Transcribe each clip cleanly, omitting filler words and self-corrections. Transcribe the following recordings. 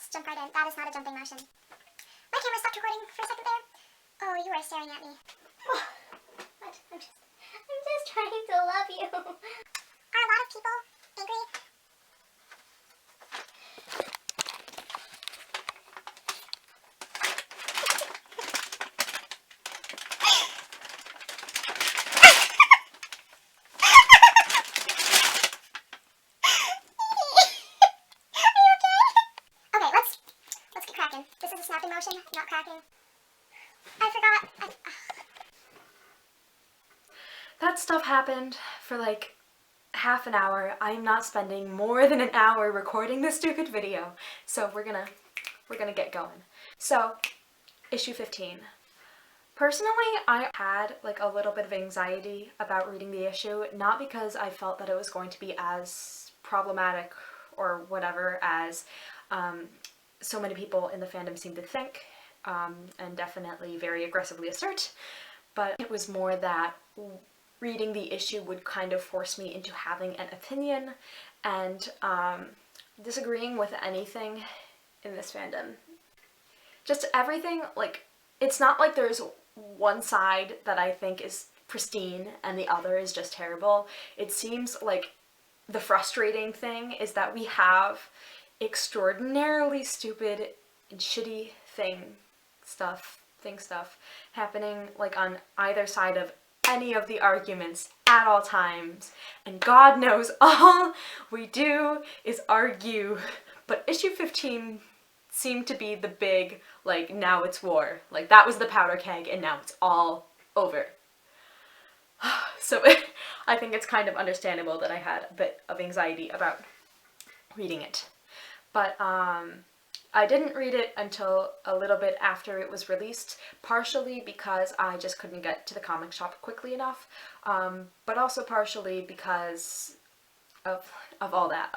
let's jump right in. That is not a jumping motion. My camera stopped recording for a second there. Oh, you are staring at me. What? I'm just trying to love you. Are a lot of people angry? This is a snapping motion, not cracking. I forgot. That stuff happened for like half an hour. I'm not spending more than an hour recording this stupid video. So we're gonna get going. So, issue 15. Personally, I had like a little bit of anxiety about reading the issue, not because I felt that it was going to be as problematic or whatever as so many people in the fandom seem to think, and definitely very aggressively assert, but it was more that reading the issue would kind of force me into having an opinion and disagreeing with anything in this fandom. Just everything, like, it's not like there's one side that I think is pristine and the other is just terrible. It seems like the frustrating thing is that we have extraordinarily stupid and shitty thing stuff happening like on either side of any of the arguments at all times, and God knows all we do is argue. But issue 15 seemed to be the big, like, now it's war. Like, that was the powder keg and now it's all over. So I think it's kind of understandable that I had a bit of anxiety about reading it. But I didn't read it until a little bit after it was released, partially because I just couldn't get to the comic shop quickly enough, but also partially because of all that.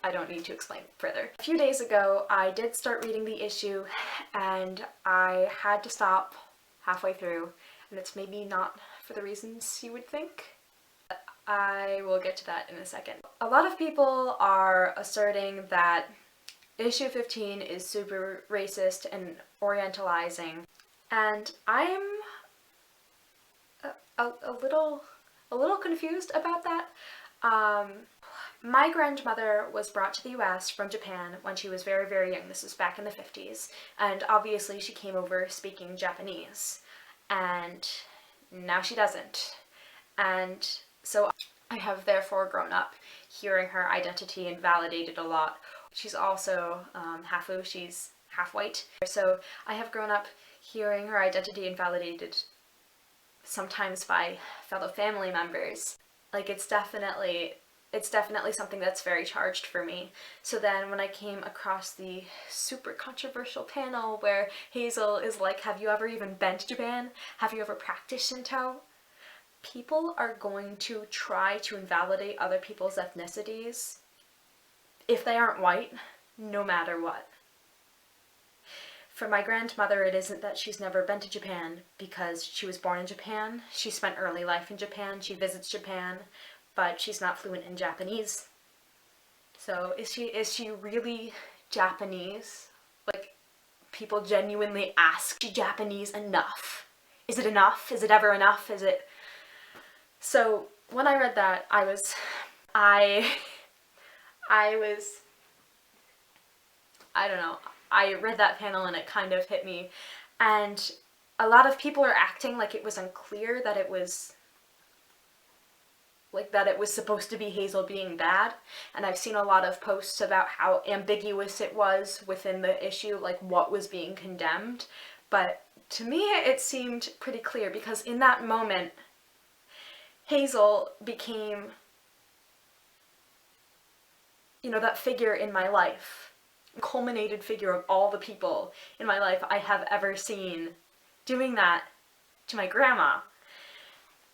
I don't need to explain further. A few days ago, I did start reading the issue, and I had to stop halfway through, and it's maybe not for the reasons you would think. I will get to that in a second. A lot of people are asserting that issue 15 is super racist and orientalizing, and I'm a little confused about that. My grandmother was brought to the US from Japan when she was very, very young. This was back in the 50s, and obviously she came over speaking Japanese, and now she doesn't. And so I have therefore grown up hearing her identity invalidated a lot. She's also half-Wu, she's half-white. So I have grown up hearing her identity invalidated sometimes by fellow family members. Like, it's definitely something that's very charged for me. So then when I came across the super controversial panel where Hazel is like, have you ever even been to Japan? Have you ever practiced Shinto? People are going to try to invalidate other people's ethnicities if they aren't white, no matter what. For my grandmother, it isn't that she's never been to Japan because she was born in Japan. She spent early life in Japan. She visits Japan, but she's not fluent in Japanese. So is she really Japanese? Like, people genuinely ask, is she Japanese enough? Is it enough? Is it ever enough? Is it... So when I read that, I don't know, I read that panel and it kind of hit me, and a lot of people are acting like it was unclear that it was supposed to be Hazel being bad, and I've seen a lot of posts about how ambiguous it was within the issue, like what was being condemned, but to me it seemed pretty clear, because in that moment Hazel became, you know, that figure in my life, culminated figure of all the people in my life I have ever seen doing that to my grandma.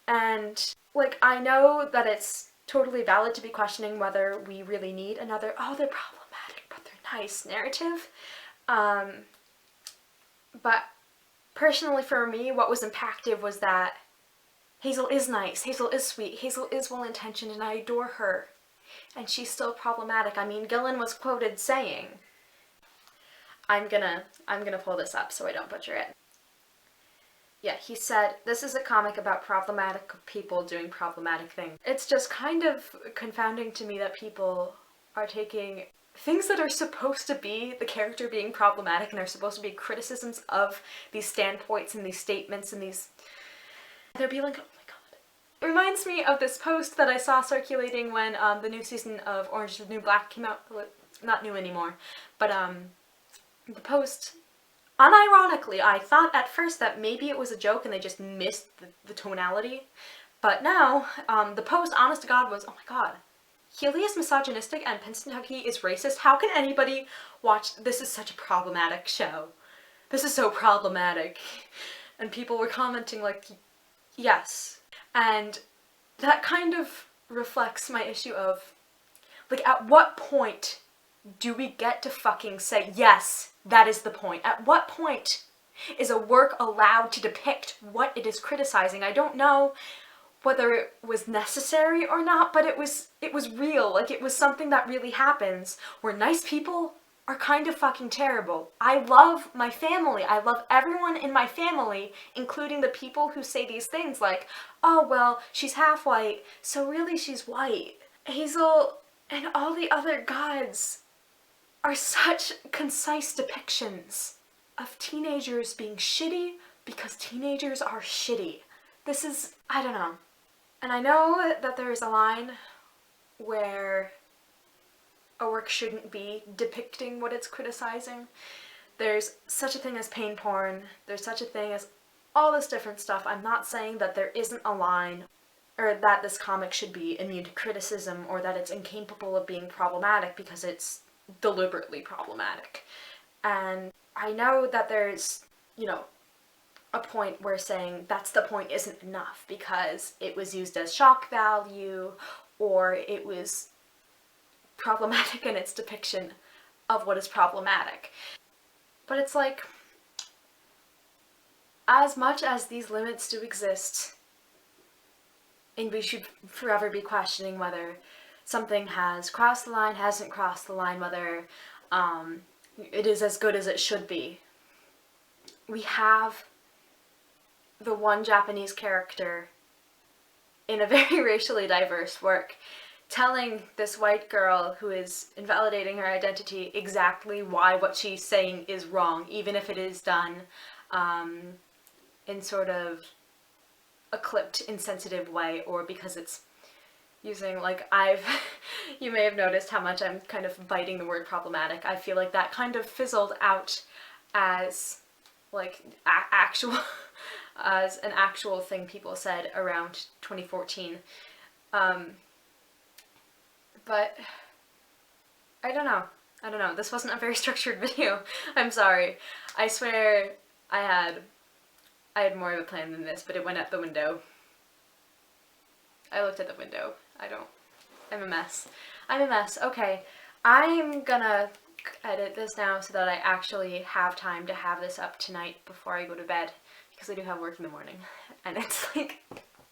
And, like, I know that it's totally valid to be questioning whether we really need another, oh, they're problematic, but they're nice narrative. But personally for me, what was impactful was that Hazel is nice, Hazel is sweet, Hazel is well-intentioned, and I adore her. And she's still problematic. I mean, Gillen was quoted saying, I'm gonna pull this up so I don't butcher it. Yeah, he said, this is a comic about problematic people doing problematic things. It's just kind of confounding to me that people are taking things that are supposed to be the character being problematic and are supposed to be criticisms of these standpoints and these statements and these... They're being like, oh my god. It reminds me of this post that I saw circulating when the new season of Orange is the New Black came out. Not new anymore, but the post... Unironically, I thought at first that maybe it was a joke and they just missed the tonality, but now, the post, honest to God, was, oh my god, Healy is misogynistic and Pennsatucky is racist. How can anybody watch, this is such a problematic show. This is so problematic. And people were commenting like, yes. And that kind of reflects my issue of, like, at what point do we get to fucking say, yes, that is the point? At what point is a work allowed to depict what it is criticizing? I don't know whether it was necessary or not, but it was real. Like, it was something that really happens, where nice people are kind of fucking terrible. I love my family. I love everyone in my family, including the people who say these things like, oh, well, she's half white, so really she's white. Hazel and all the other gods are such concise depictions of teenagers being shitty because teenagers are shitty. This is, I don't know. And I know that there is a line where a work shouldn't be depicting what it's criticizing. There's such a thing as pain porn. There's such a thing as all this different stuff. I'm not saying that there isn't a line or that this comic should be immune to criticism or that it's incapable of being problematic because it's deliberately problematic. And I know that there's, you know, a point where saying that's the point isn't enough because it was used as shock value or it was problematic in its depiction of what is problematic. But it's like, as much as these limits do exist, and we should forever be questioning whether something has crossed the line, hasn't crossed the line, whether it is as good as it should be. We have the one Japanese character in a very racially diverse work telling this white girl who is invalidating her identity exactly why what she's saying is wrong, even if it is done in sort of a clipped, insensitive way, or because it's using, like, you may have noticed how much I'm kind of biting the word problematic. I feel like that kind of fizzled out as, like, as an actual thing people said around 2014. But, I don't know. This wasn't a very structured video. I'm sorry. I swear I had more of a plan than this, but it went out the window. I looked at the window. I'm a mess. Okay, I'm gonna edit this now so that I actually have time to have this up tonight before I go to bed, because I do have work in the morning, and it's like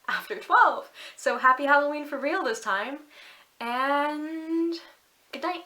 after 12. So happy Halloween for real this time, and good night.